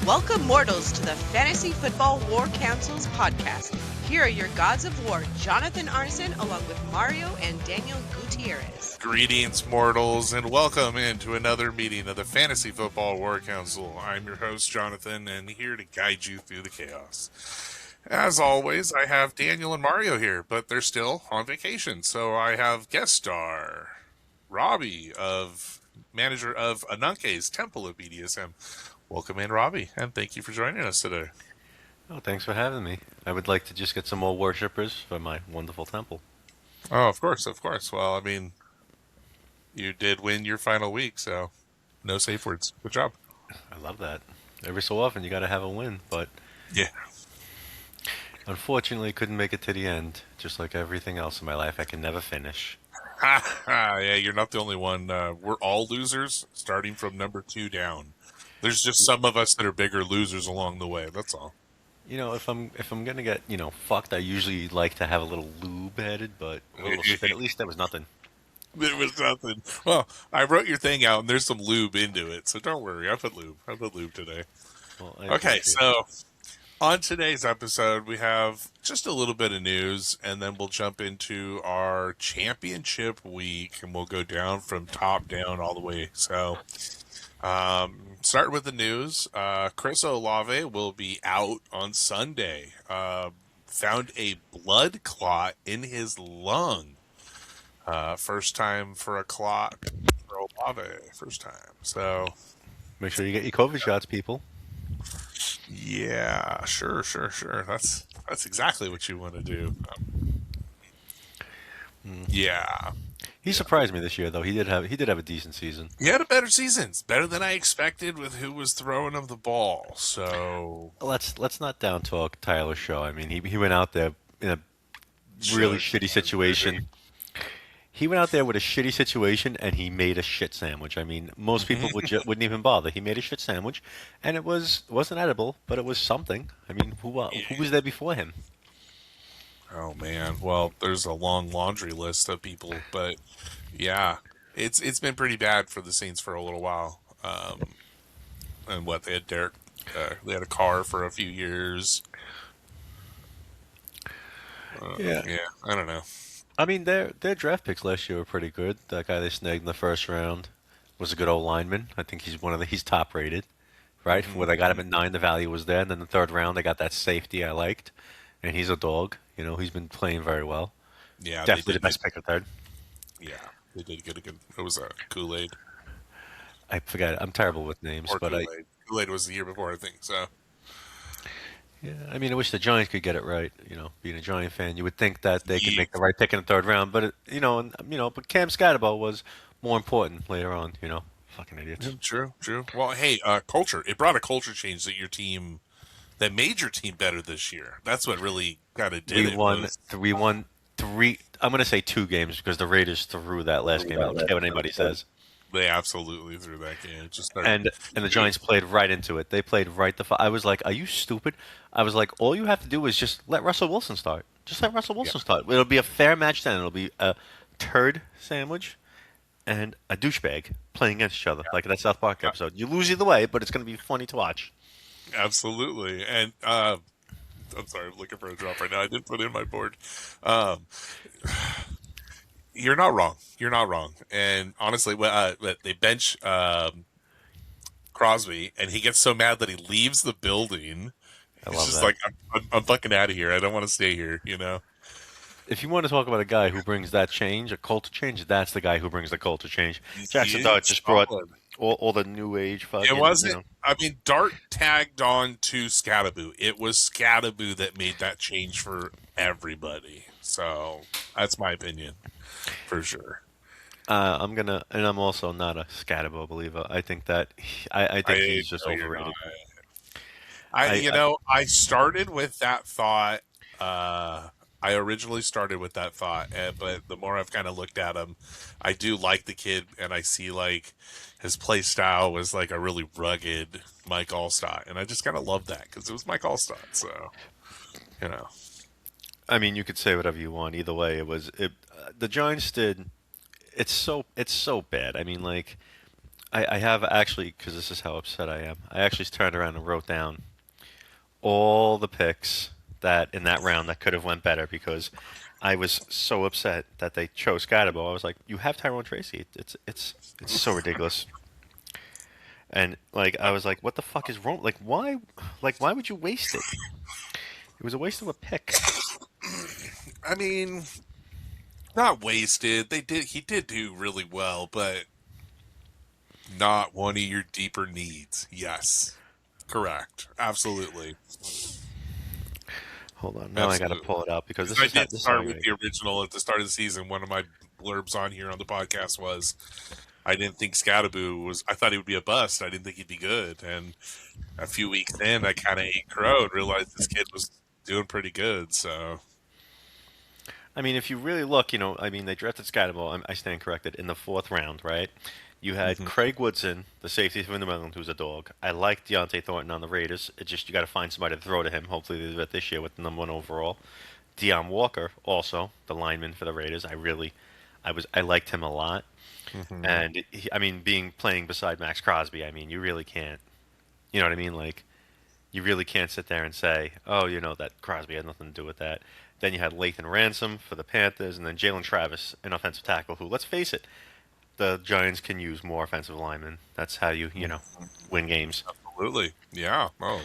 Welcome, mortals, to the Fantasy Football War Council's podcast. Here are your gods of war, Jonathan Arneson, along with Mario and Daniel Gutierrez. Greetings, mortals, and welcome into another meeting of the Fantasy Football War Council. I'm your host, Jonathan, and here to guide you through the chaos. As always, I have Daniel and Mario here, but they're still on vacation, so I have guest star Robbie, manager of Ananke's Temple of BDSM. Welcome in, Robbie, and thank you for joining us today. Oh, thanks for having me. I would like to just get some more worshippers for my wonderful temple. Oh, of course. Well, I mean, you did win your final week, so no safe words. Good job. I love that. Every so often you got to have a win, but Yeah. unfortunately couldn't make it to the end. Just like everything else in my life, I can never finish. Yeah, you're not the only one. We're all losers, starting from number 2 down. There's just some of us that are bigger losers along the way. That's all. You know, if I'm gonna get fucked, I usually like to have a little lube added, but a little spit. At least that was nothing. There was nothing. Well, I wrote your thing out, and there's some lube into it, so don't worry. I put lube today. Well, Okay, so on today's episode, we have just a little bit of news, and then we'll jump into our championship week, and we'll go down from top down all the way. So, start with the news. Chris Olave will be out on Sunday. Found a blood clot in his lung. First time for a clot for Olave. First time. So, make sure you get your COVID shots, people. yeah, sure. That's exactly what you want to do. Yeah. He surprised me this year, though. He did have a decent season. He had a better season. It's better than I expected with who was throwing him the ball. So Let's not down talk Tyler Shaw. I mean, he went out there in a really shitty situation. He went out there with a shitty situation, and he made a shit sandwich. I mean, most people wouldn't even bother. He made a shit sandwich, and it wasn't edible, but it was something. I mean, who was there before him? Oh man, well, there's a long laundry list of people, but yeah, it's been pretty bad for the Saints for a little while. And what they had Derek, they had a car for a few years. Yeah, I don't know. I mean, their draft picks last year were pretty good. That guy they snagged in the first round was a good old lineman. I think he's top rated, right? Where they got him at 9, the value was there. And then the third round, they got that safety I liked, and he's a dog. You know, he's been playing very well. Yeah, Definitely the best pick of third. Yeah, they did get a good. It was a Kool-Aid. I forgot. I'm terrible with names, Or but Kool-Aid was the year before, I think. So yeah, I mean, I wish the Giants could get it right. You know, being a Giant fan, you would think that they could make the right pick in the third round, but but Cam Scatterbo was more important later on. You know, fucking idiots. True. Well, hey, culture. It brought a culture change that made your team better this year. That's what really kind of did it. We won three. I'm going to say 2 games because the Raiders threw that last game. I don't care what anybody says. They absolutely threw that game. And the Giants played right into it. They played right I was like, are you stupid? I was like, all you have to do is just let Russell Wilson start. Just let Russell Wilson start. It'll be a fair match then. It'll be a turd sandwich and a douchebag playing against each other, like that South Park episode. You lose either way, but it's going to be funny to watch. Absolutely. And I'm sorry, I'm looking for a drop right now. I did put in my board. You're not wrong. And honestly, they bench Crosby, and he gets so mad that he leaves the building. He's just like, I'm fucking out of here. I don't want to stay here, you know? If you want to talk about a guy who brings that change, a culture change, that's the guy who brings the culture change. Jackson Dart just brought all the new age fucking... It wasn't... I mean, Dart tagged on to Scatterbo. It was Scatterbo that made that change for everybody. So, that's my opinion, for sure. I'm also not a Scatterbo believer. I think that... I think he's just overrated. I started with that thought... I originally started with that thought, but the more I've kind of looked at him, I do like the kid, and I see like his play style was like a really rugged Mike Allstott, and I just kind of love that because it was Mike Allstott. So, you know, I mean, you could say whatever you want. Either way, the Giants did. It's so bad. I mean, like I have actually, because this is how upset I am. I actually turned around and wrote down all the picks that in that round that could have went better because I was so upset that they chose Scotabo. I was like, you have Tyrone Tracy. It's so ridiculous. And like I was like, what the fuck is wrong? Like why would you waste it? It was a waste of a pick. I mean, not wasted. He did do really well, but not one of your deeper needs. Yes. Correct. Absolutely. Hold on, now I got to Absolutely. pull it out because I did this is how start with the original at the start of the season. One of my blurbs on here on the podcast was I didn't think Scattaboo was. I thought he would be a bust. I didn't think he'd be good. And a few weeks in, I kind of ate crow and realized this kid was doing pretty good. So I mean, if you really look, I mean, they drafted Skydable. I stand corrected in the fourth round, right? You had Mhm. Craig Woodson, the safety from New England, who's a dog. I like Deontay Thornton on the Raiders. It's just you got to find somebody to throw to him. Hopefully, they do it this year with the number one overall. Deion Walker, also the lineman for the Raiders. I liked him a lot. Mhm. And I mean, playing beside Max Crosby, I mean, you really can't. You know what I mean? Like, you really can't sit there and say, oh, that Crosby had nothing to do with that. Then you had Lathan Ransom for the Panthers, and then Jalen Travis, an offensive tackle, who, let's face it, the Giants can use more offensive linemen. That's how you win games. Absolutely, yeah. Oh,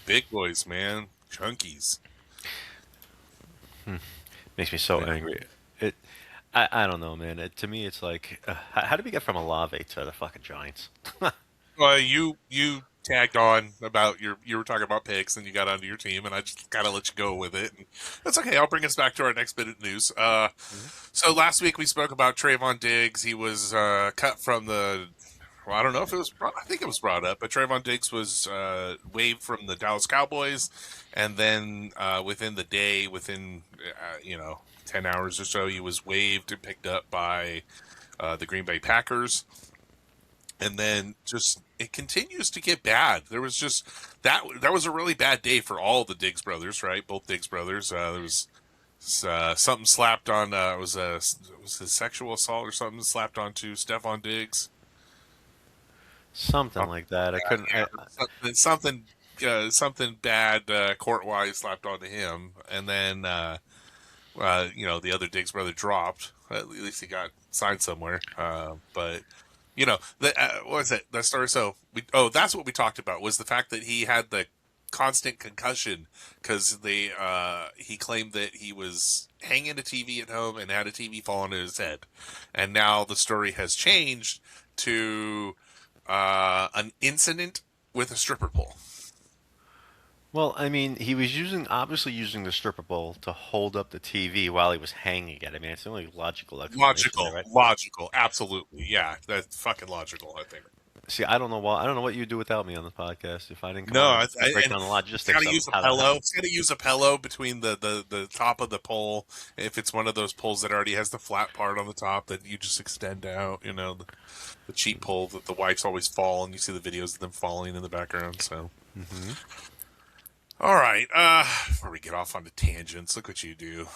big boys, man, chunkies. Makes me so angry. It, I don't know, man. To me, it's like, how did we get from Olave to the fucking Giants? Well, you tagged on about you were talking about picks and you got onto your team and I just kind of let you go with it. And that's okay. I'll bring us back to our next bit of news. So last week we spoke about Trayvon Diggs. He was cut from the. Well, I don't know if it was. I think it was brought up, but Trayvon Diggs was waived from the Dallas Cowboys, and then within the day, within 10 hours or so, he was waived and picked up by the Green Bay Packers. And then just it continues to get bad. There was just that was a really bad day for all the Diggs brothers, right? Both Diggs brothers. There was something slapped on. Was a sexual assault or something slapped onto Stephon Diggs. Something like that. I couldn't. Something bad court wise slapped onto him, and then the other Diggs brother dropped. At least he got signed somewhere. But what was it? That story. So that's what we talked about was the fact that he had the constant concussion because he claimed that he was hanging a TV at home and had a TV fall on his head, and now the story has changed to an incident with a stripper pole. Well, I mean, he was obviously using the stripper pole to hold up the TV while he was hanging it. I mean, it's the only logical explanation there, right? Logical, absolutely, yeah, that's fucking logical. I think. See, I don't know why. I don't know what you'd do without me on the podcast if I didn't come No, on and break and down the it's logistics got to of use a how that pillow. happened. It's got to use a pillow between the top of the pole. If it's one of those poles that already has the flat part on the top that you just extend out, the cheap pole that the wives always fall, and you see the videos of them falling in the background. So. Mm-hmm. All right, before we get off on the tangents, look what you do.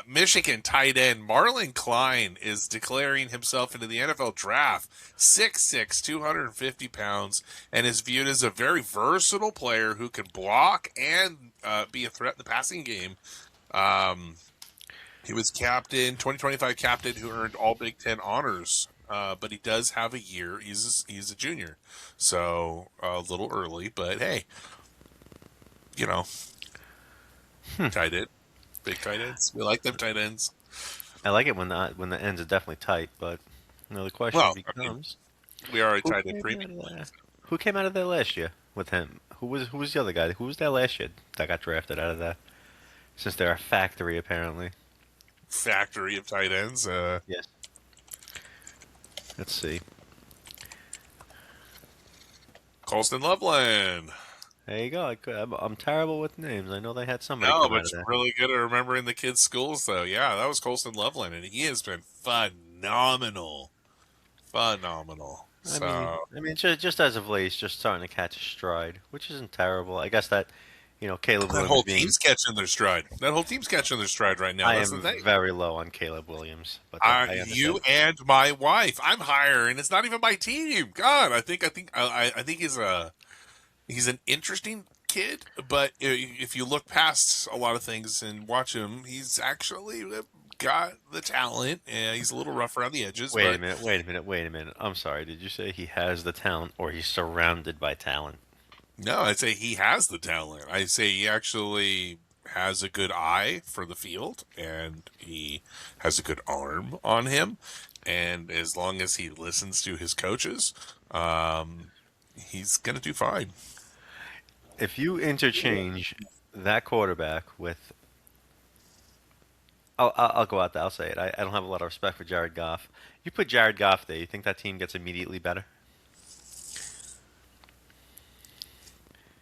Michigan tight end Marlon Klein is declaring himself into the NFL draft, 6'6", 250 pounds, and is viewed as a very versatile player who can block and be a threat in the passing game. He was 2025 captain who earned all Big Ten honors, but he does have a year. He's a junior, so a little early, but hey. Tight end, big tight ends. We like them tight ends. I like it when the ends are definitely tight, but the question becomes, we are a who tight end came premium. out of there? Who came out of there last year with him? Who was the other guy? Who was there last year that got drafted out of there? Since they're a factory, apparently. Factory of tight ends. Yes. Let's see. Colston Loveland. There you go. I'm terrible with names. I know they had somebody No, come out but of you're there. really good at remembering the kids' schools, though. Yeah, that was Colston Loveland, and he has been phenomenal. Phenomenal. So, I mean, just as of late, he's just starting to catch a stride, which isn't terrible. I guess that Caleb That Williams whole being. team's catching their stride. That whole team's catching their stride right now. I That's the am thing. very low on Caleb Williams, but I You understand. and my wife. I'm higher, and it's not even my team. God, I think he's an interesting kid, but if you look past a lot of things and watch him, he's actually got the talent, and he's a little rough around the edges. Wait a But minute, wait a minute, wait a minute. I'm sorry. Did you say he has the talent or he's surrounded by talent? no, I'd say he has the talent. I say he actually has a good eye for the field, and he has a good arm on him. And as long as he listens to his coaches, he's gonna do fine. If you interchange that quarterback with, I'll go out there. I'll say it. I don't have a lot of respect for Jared Goff. You put Jared Goff there, you think that team gets immediately better?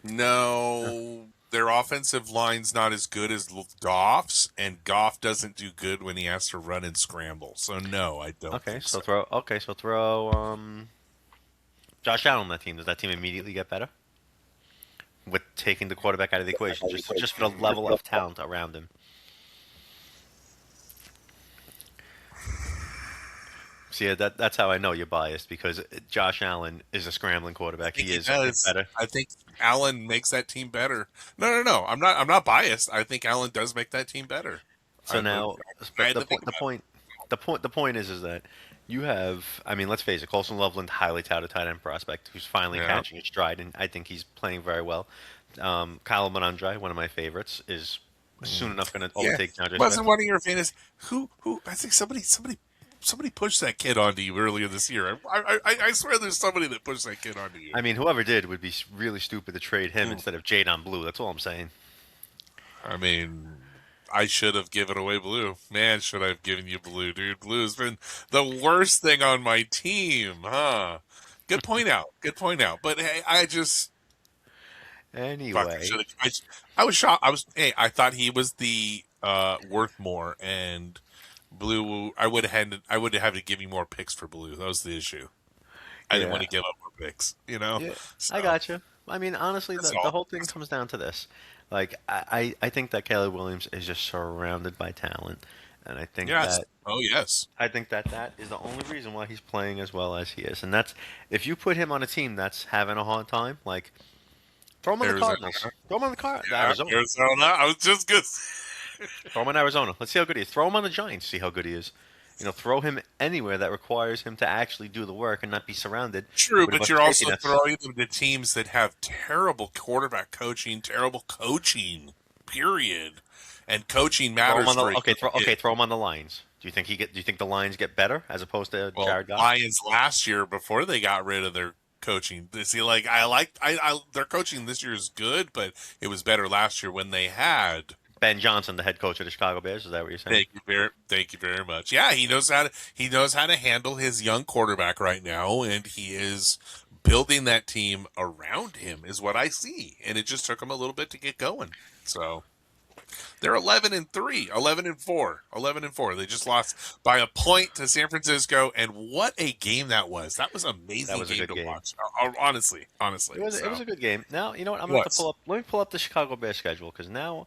No, their offensive line's not as good as Goff's, and Goff doesn't do good when he has to run and scramble. So no, I don't Okay, think so so. throw Josh Allen on that team. Does that team immediately get better with taking the quarterback out of the equation, just for the level of talent around him? See, that's how I know you're biased because Josh Allen is a scrambling quarterback. I think He he is, I think, does. better. I think Allen makes that team better. No. I'm not biased. I think Allen does make that team better. So now, I but had to think about it. the point is that you have. I mean, let's face it. Colson Loveland, highly touted tight end prospect, who's finally Yeah. catching his stride, and I think he's playing very well. Kyle Monandre, one of my favorites, is soon enough going to Yeah. overtake DeAndre Swift. Wasn't one of your fans who I think somebody pushed that kid onto you earlier this year. I swear there's somebody that pushed that kid onto you. I mean, whoever did would be really stupid to trade him Hmm. instead of Jadon Blue. That's all I'm saying. I mean, I should have given away Blue. Man, should I have given you Blue, dude? Blue has been the worst thing on my team, huh? Good point out. Good point out. But hey, I just fuck. I Anyway, should have. I was shocked. Hey, I thought he was the worth more, and Blue. I would have had to give you more picks for Blue. That was the issue. I didn't want yeah, to give up more picks. You know. yeah, I So got you. I mean, honestly, that's the all. whole thing comes down to this. Like, I think that Caleb Williams is just surrounded by talent, and Yes. Oh yes. I think that that is the only reason why he's playing as well as he is. And that's if you put him on a team that's having a hard time, like throw him on the Arizona. Cardinals, throw him on Yeah, Arizona, Arizona. I was just good. throw him on Arizona. Let's see how good he is. Throw him on the Giants, see how good he is. Throw him anywhere that requires him to actually do the work and not be surrounded True, with a but bunch you're of safety also nets. throwing them to teams that have terrible quarterback coaching, terrible coaching, period. And coaching Throw him matters on the for a okay, kid. throw him on the Lions. Do you think the Lions get better as opposed to Well, Jared Goff? Lions last year before they got rid of their coaching. See, like I their coaching this year is good, but it was better last year when they had. Ben Johnson, the head coach of the Chicago Bears, is that what you're saying? Thank you very much. Yeah, he knows how to handle his young quarterback right now, and he is building that team around him. Is what I see, and it just took him a little bit to get going. So they're 11-3, 11-4, 11-4. They just lost by a point to San Francisco, and what a game that was! That was an That amazing was a game good to game. watch. Honestly. It was a good game. Now you know what? I'm It going to was. let me pull up the Chicago Bears schedule because now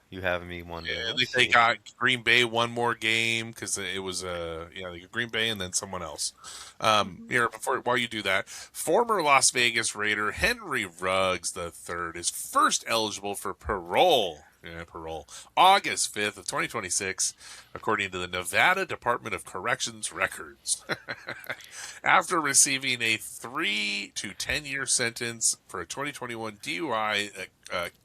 you have me wondering. Yeah, Let's they see. got Green Bay one more game because it was they got Green Bay and then someone else. Here while you do that, former Las Vegas Raider Henry Ruggs the third is first eligible for parole. Yeah, parole. August 5th of 2026, according to the Nevada Department of Corrections records. After receiving a 3 to 10-year sentence for a 2021 DUI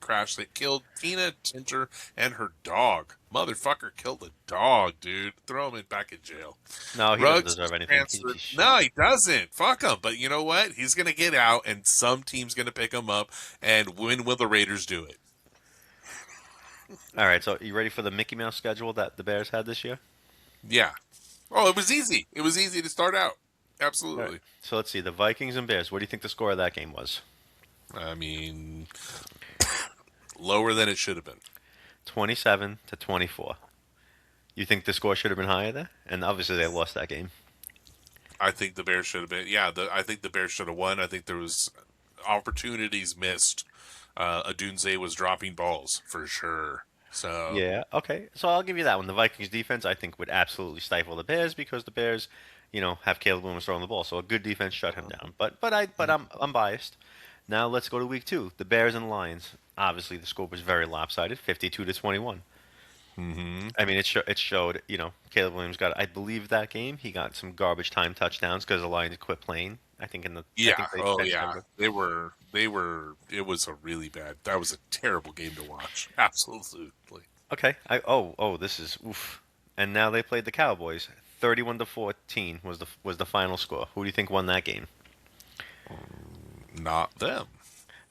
crash that killed Tina Tinter and her dog. Motherfucker killed a dog, dude. Throw him back in jail. No, he Ruggs doesn't deserve anything. transferred. No, he doesn't. Fuck him. But you know what? He's going to get out, and some team's going to pick him up. And when will the Raiders do it? All right, so you ready for the Mickey Mouse schedule that the Bears had this year? Yeah. Oh, it was easy. It was easy to start out. All Absolutely. right. So let's see the Vikings and Bears. What do you think the score of that game was? I mean, lower than it should have been. 27-24. You think the score should have been higher there? And obviously they lost that game. I think the Bears should have been. Yeah, I think the Bears should have won. I think there was opportunities missed. Adunze was dropping balls for sure. So Yeah, okay. So I'll give you that one. The Vikings defense, I think, would absolutely stifle the Bears because the Bears, have Caleb Williams throwing the ball. So a good defense shut him down. But I'm biased. Now let's go to week 2. The Bears and Lions. Obviously, the score was very lopsided, 52-21. mm-hmm. I mean, it showed, Caleb Williams got, I believe that game, he got some garbage time touchdowns because the Lions quit playing. I Yeah. think they Oh benched yeah. him. They were. They were. It was a really bad. That was a terrible game to watch. Absolutely. Okay. This is oof. And now they played the Cowboys. 31-14 was the final score. Who do you think won that game? Not them.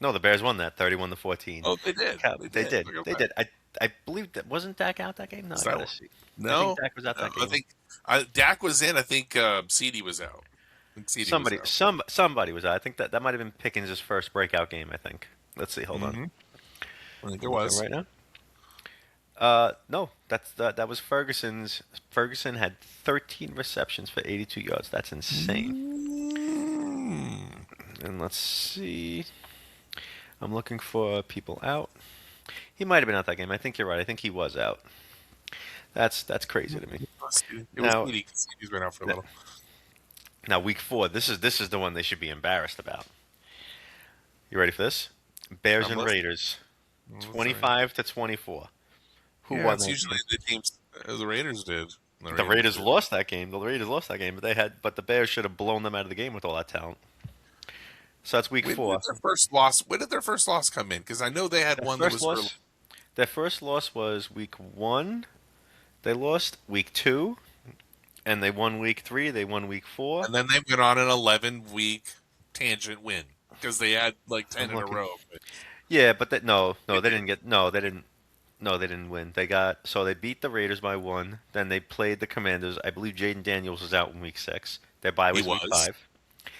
No, the Bears won that 31-14. Oh, they did. They did. Look at They that. did. I believe that wasn't Dak out that game. No, Is I that gotta see. I No, think Dak was out that I game. think Dak was in. I think CD was out. I think CD was out. Somebody was out. I think that might have been Pickens' first breakout game. I think. Let's see. Hold on. Mhm. I think it I'm looking was. right now. No, that was Ferguson's. Ferguson had 13 receptions for 82 yards. That's insane. Mm. And let's see. I'm looking for people out. He might have been out that game. I think you're right. I think he was out. That's crazy to me. It was Now, CD. CD's been out for a little. now week 4. This is the one they should be embarrassed about. You ready for this? Bears I'm and listening. Raiders, I'm sorry. 25-24. Who Yeah, won it's that usually game? the teams. The Raiders did. The Raiders lost that game. The Raiders lost that game, but the Bears should have blown them out of the game with all that talent. So that's week When 4. did their first loss? When did their first loss come in? Because I know they had Their one that first was loss. Their first loss was week 1. They lost week 2, and they won week 3. They won week 4. and then they went on an 11-week tangent win because they had like 10 I'm in a looking. row. Yeah, but they didn't win. They beat the Raiders by 1. Then they played the Commanders. I believe Jaden Daniels was out in week 6. Their bye was week 5.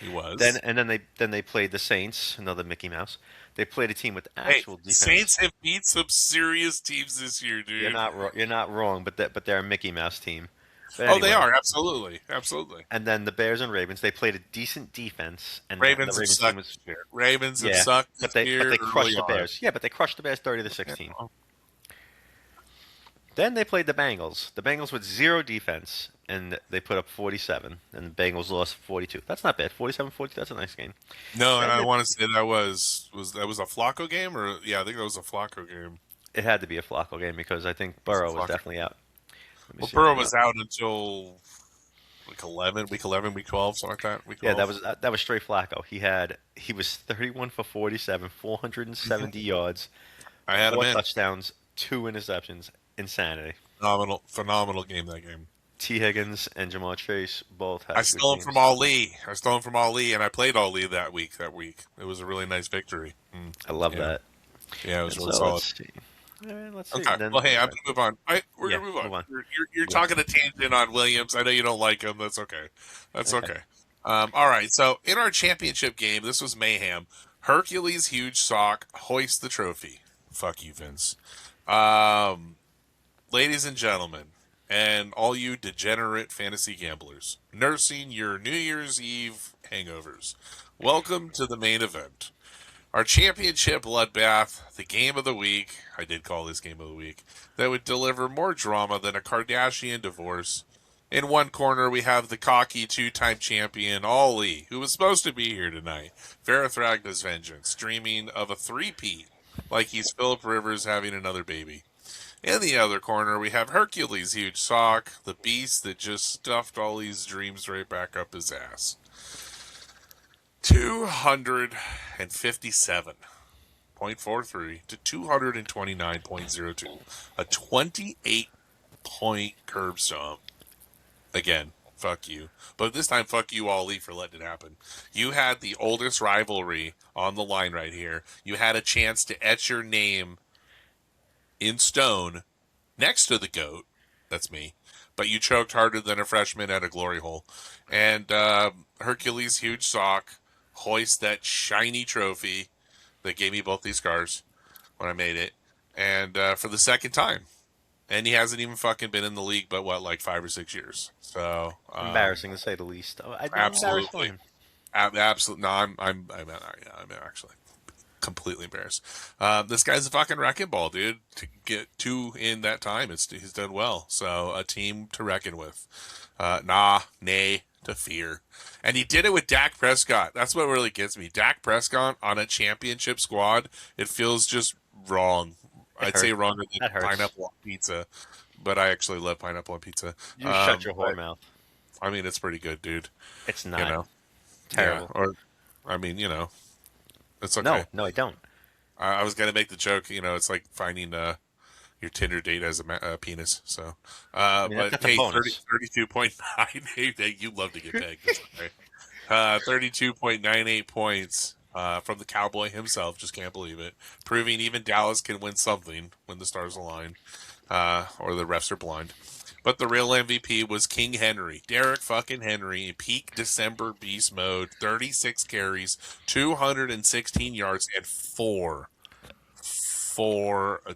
He was. Then they played the Saints, another Mickey Mouse. They played a team with Hey, actual defense. Saints have beat some serious teams this year, dude. You're not wrong, but they're a Mickey Mouse team. But Oh, they anyway. are absolutely. And then the Bears and Ravens, they played a decent defense, and Ravens the have Ravens sucked team was this year. Ravens have yeah, sucked but this year. they crushed the early on. Bears. Yeah, but they crushed the Bears 30-16. Then they played the Bengals. The Bengals with 0 defense, and they put up 47, and the Bengals lost 42. That's not bad. 47-42. That's a nice game. No, and Then I they- want to say that was a Flacco game, or yeah, I think that was a Flacco game. It had to be a Flacco game because I think Burrow was Flacco. definitely out. Let me Well, see Burrow right was now. out until week 11, week 12, something like that. Week 12. Yeah, that was straight Flacco. He was 31 for 47, 470 yards, I had him 4 in. touchdowns, 2 interceptions. Insanity. Phenomenal game that game. T. Higgins and Jamar Chase both had I good stole him games. from Ali, and I played Ali that week. It was a really nice victory. I love Yeah. that. Yeah, it was And really so solid. let's see. Let's see. Okay. Then- Well, hey, I'm gonna move on. We're Yeah, gonna move on. move on. You're talking a tangent on Williams. I know you don't like him. That's okay. That's Okay. okay. All right. So in our championship game, this was mayhem. Hercules huge sock hoist the trophy. Fuck you, Vince. Ladies and gentlemen, and all you degenerate fantasy gamblers, nursing your New Year's Eve hangovers, welcome to the main event. Our championship bloodbath, the game of the week, I did call this game of the week, that would deliver more drama than a Kardashian divorce. In one corner, we have the cocky 2-time champion, Ali, who was supposed to be here tonight. Varathragna's Vengeance, dreaming of a three-peat, like he's Philip Rivers having another baby. In the other corner, we have Hercules huge sock, the beast that just stuffed Ali's dreams right back up his ass. 257.43 to 229.02. A 28-point curb stomp. Again, fuck you. But this time, fuck you, Ali, for letting it happen. You had the oldest rivalry on the line right here. You had a chance to etch your name in stone next to the GOAT. That's me. But you choked harder than a freshman at a glory hole. And Hercules huge sock hoist that shiny trophy that gave me both these scars when I made it. And for the second time. And he hasn't even fucking been in the league but, like 5 or 6 years. So Embarrassing to say the least. I'm embarrassed for absolutely. him. Absolutely. No, I'm actually completely embarrassed. This guy's a fucking wrecking ball, dude. To get two in that time, he's done well. So a team to reckon with. Nay to fear. And he did it with Dak Prescott. That's what really gets me. Dak Prescott on a championship squad. It feels just wrong. I'd say wronger than That hurts. pineapple on pizza, but I actually love pineapple on pizza. You shut your whore mouth. I mean, it's pretty good, dude. It's not. You know, Terrible. Yeah, or I mean, it's okay. No, I don't. I was gonna make the joke. It's like finding your Tinder date as a penis. So, but that's a hey, bonus. 32.9. Hey, you love to get pegged. That's okay. 32.98 points from the Cowboy himself. Just can't believe it. Proving even Dallas can win something when the stars align, or the refs are blind. But the real MVP was King Henry. Derek fucking Henry in peak December beast mode. 36 carries, 216 yards, and four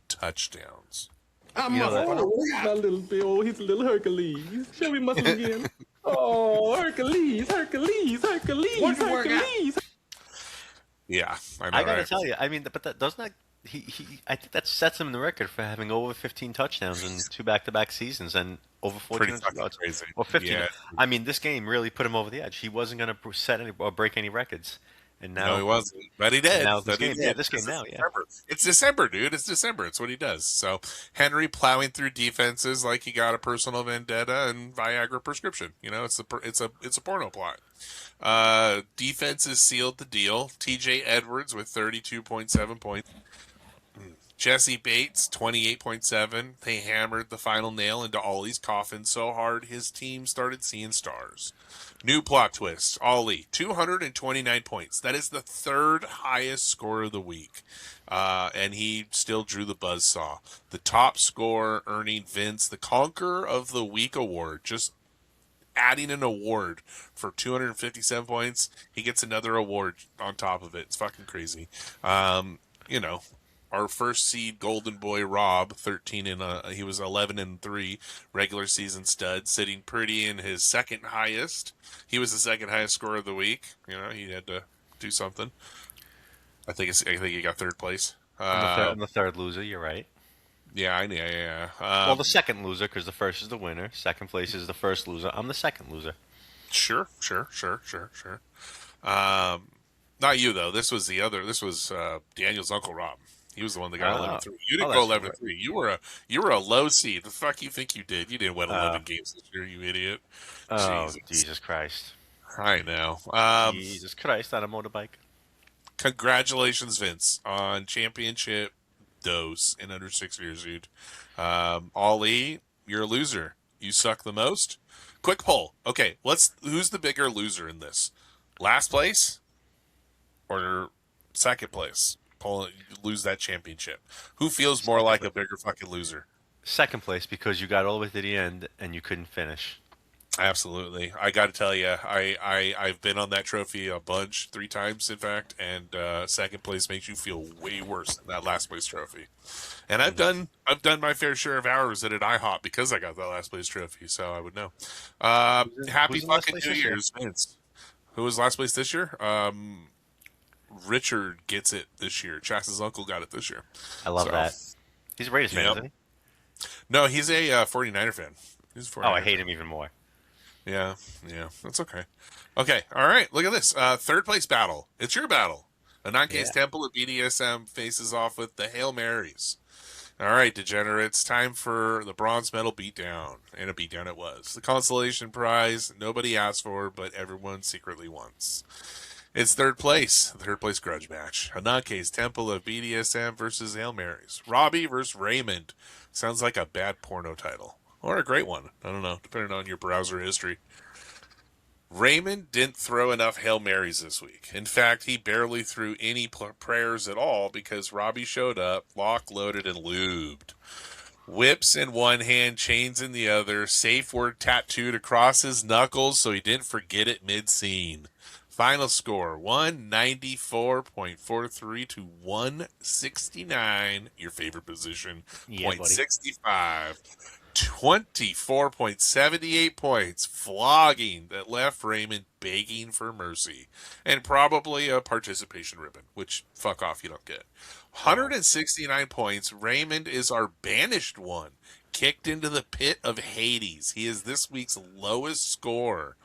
touchdowns. I'm my little Bill. He's a little Hercules. Show me muscle again. Oh, Hercules. Yeah, I know. I gotta right? tell you, I mean, but that doesn't that I think that sets him the record for having over 15 touchdowns in two back-to-back seasons and over Pretty 1,400 fucking yards. crazy. Or 15. Yeah. I mean, this game really put him over the edge. He wasn't going to set any or break any records, and now No, he wasn't, but he did. now this But he game, did. yeah, this game It's now, yeah. December. It's December, dude. It's December. It's what he does. So Henry plowing through defenses like he got a personal vendetta and Viagra prescription. It's a porno plot. Defenses sealed the deal. T.J. Edwards with 32.7 points. Jesse Bates, 28.7. They hammered the final nail into Ollie's coffin so hard his team started seeing stars. New plot twist. Ollie, 229 points. That is the third highest score of the week. And he still drew the buzzsaw. The top score earning Vince the Conqueror of the Week award. Just adding an award for 257 points. He gets another award on top of it. It's fucking crazy. Our first seed Golden Boy Rob, 13 he was 11-3 regular season stud, sitting pretty in his second highest. He was the second highest scorer of the week. He had to do something. I think he got third place. I'm the third loser. You're right. Yeah. Well, the second loser because the first is the winner. Second place is the first loser. I'm the second loser. Sure. Not you though. This was Daniel's Uncle Rob. He was the one that got 11-3. You didn't go 11-3. Right. You were a low seed. The fuck you think you did? You didn't win 11 games this year, you idiot. Oh, Jesus Christ. I know. Jesus Christ on a motorbike. Congratulations, Vince, on championship dose in under 6 years, dude. Ollie, you're a loser. You suck the most. Quick poll. Okay, who's the bigger loser in this? Last place or second place? Lose that championship. Who feels more like a bigger fucking loser? Second place because you got all the way to the end and you couldn't finish. Absolutely. I got to tell you, I've been on that trophy a bunch, 3 times in fact, and second place makes you feel way worse than that last place trophy. And I've done my fair share of hours at an IHOP because I got that last place trophy, so I would know. Happy fucking New Year's, Vince. Who was last place this year? Richard gets it this year. Chas's uncle got it this year. I love that. He's a Raiders fan, isn't he? No, he's a 49er fan. He's a 49er I hate him even more. Yeah, that's okay. Okay, all right, look at this. Third place battle. It's your battle. A non-case temple of BDSM faces off with the Hail Marys. All right, degenerates, time for the bronze medal beatdown. And a beatdown it was. The consolation prize nobody asked for, but everyone secretly wants. It's third place grudge match. A non-case temple of BDSM versus Hail Marys. Robbie versus Raymond. Sounds like a bad porno title. Or a great one. I don't know, depending on your browser history. Raymond didn't throw enough Hail Marys this week. In fact, he barely threw any prayers at all because Robbie showed up, locked, loaded, and lubed. Whips in one hand, chains in the other, safe word tattooed across his knuckles so he didn't forget it mid-scene. Final score, 194.43 to 169, your favorite position, Yeah, 0.65. 24.78 points, flogging that left Raymond begging for mercy, and probably a participation ribbon, which fuck off, you don't get. 169 points. Raymond is our banished one, kicked into the pit of Hades. He is this week's lowest score.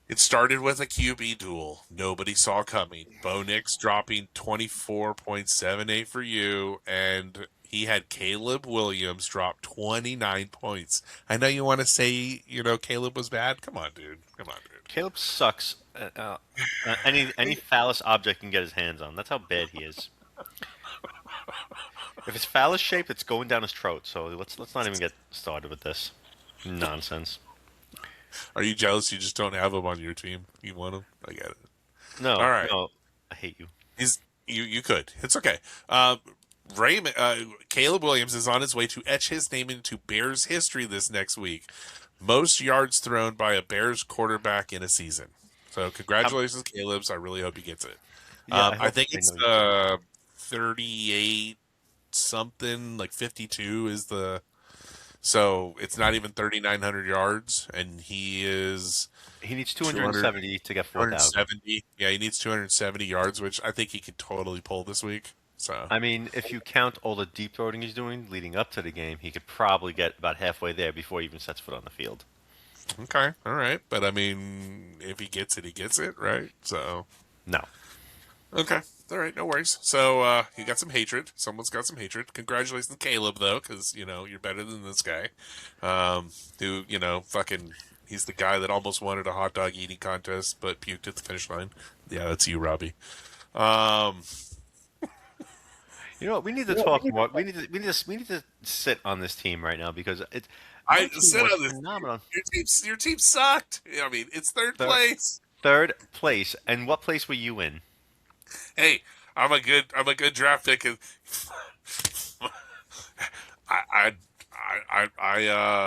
It started with a QB duel nobody saw coming. Bo Nix dropping 24.78 for you, and he had Caleb Williams drop 29 points. I know you want to say, Caleb was bad. Come on, dude. Caleb sucks. Any phallus object can get his hands on. That's how bad he is. If it's phallus shaped, it's going down his throat. So let's not even get started with this nonsense. Are you jealous you just don't have him on your team? You want him? I get it. No. All right. No, I hate you. You could. It's okay. Caleb Williams is on his way to etch his name into Bears history this next week. Most yards thrown by a Bears quarterback in a season. So congratulations, Caleb. I really hope he gets it. Yeah, I think it's 38 something, like 52 is the. So it's not even 3,900 yards, and he needs 270 to get 4,000. 270. Yeah, he needs 270 yards, which I think he could totally pull this week. So I mean, if you count all the deep throating he's doing leading up to the game, he could probably get about halfway there before he even sets foot on the field. Okay, all right, but I mean, if he gets it, he gets it, right? So no. Okay. All right, no worries. So you got some hatred. Someone's got some hatred. Congratulations, Caleb, though, because, you're better than this guy. Who, fucking, he's the guy that almost won at a hot dog eating contest, but puked at the finish line. Yeah, that's you, Robbie. You know what? We need to talk more. We need to sit on this team right now because I sit on this. Phenomenal. Your team sucked. I mean, it's third place. Third place, and what place were you in? Hey, I'm a good draft pick. I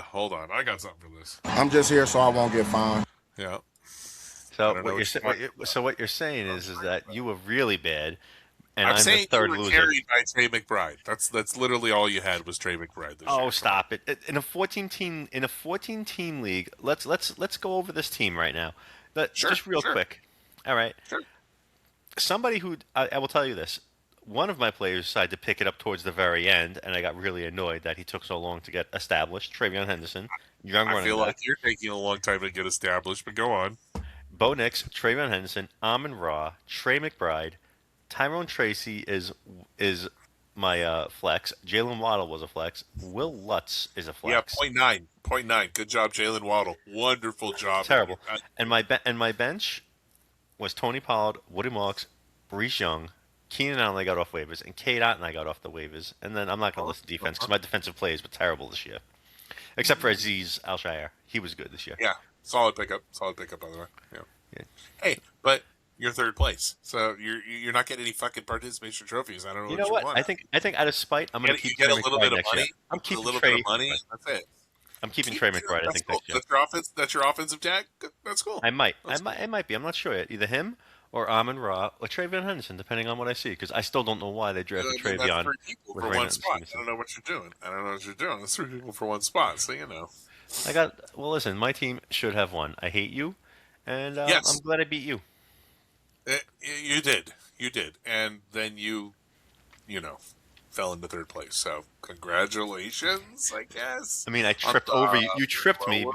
hold on. I got something for this. I'm just here so I won't get fined. Yeah. So what you're saying is that you were really bad, and I'm saying the third you were loser. Carried by Trey McBride. That's literally all you had was Trey McBride this year. Oh, stop it! In a 14 team league, let's go over this team right now. Just real quick. All right. Sure. Somebody who I will tell you this. One of my players decided to pick it up towards the very end, and I got really annoyed that he took so long to get established. Travion Henderson, young running back. I feel like you're taking a long time to get established, but go on. Bo Nix, Travion Henderson, Amon-Ra, Trey McBride, Tyrone Tracy is my flex. Jalen Waddle was a flex. Will Lutz is a flex. Yeah, 0.9. Good job, Jalen Waddle. Wonderful job. Terrible. And my bench was Tony Pollard, Woody Marks, Brees Young, Keenan Allen I got off waivers, and Cade Otton I got off the waivers. And then I'm not going to list defense because my defensive plays were terrible this year. Except for Aziz Al-Shire. He was good this year. Yeah, solid pickup, by the way. Yeah. Hey, but you're third place, so you're not getting any fucking participation trophies. I don't know. You know what? Want. I think out of spite, I'm going to keep. You get a little bit of money. I'm keeping a little Trey. bit of money. That's it. I'm keeping Trey McBride. I think cool. next year. That's your offensive tag. That's cool. I might be. I'm not sure yet. Either him or Amon-Ra or Travion Henderson, depending on what I see. Because I still don't know why they drafted Travion. That's 3 people for one spot. I don't know what you're doing. That's 3 people for one spot. So Well, listen. My team should have won. I hate you, and yes. I'm glad I beat you. You did, and then you fell into third place. So congratulations, I guess. I mean, I tripped over you. You tripped me.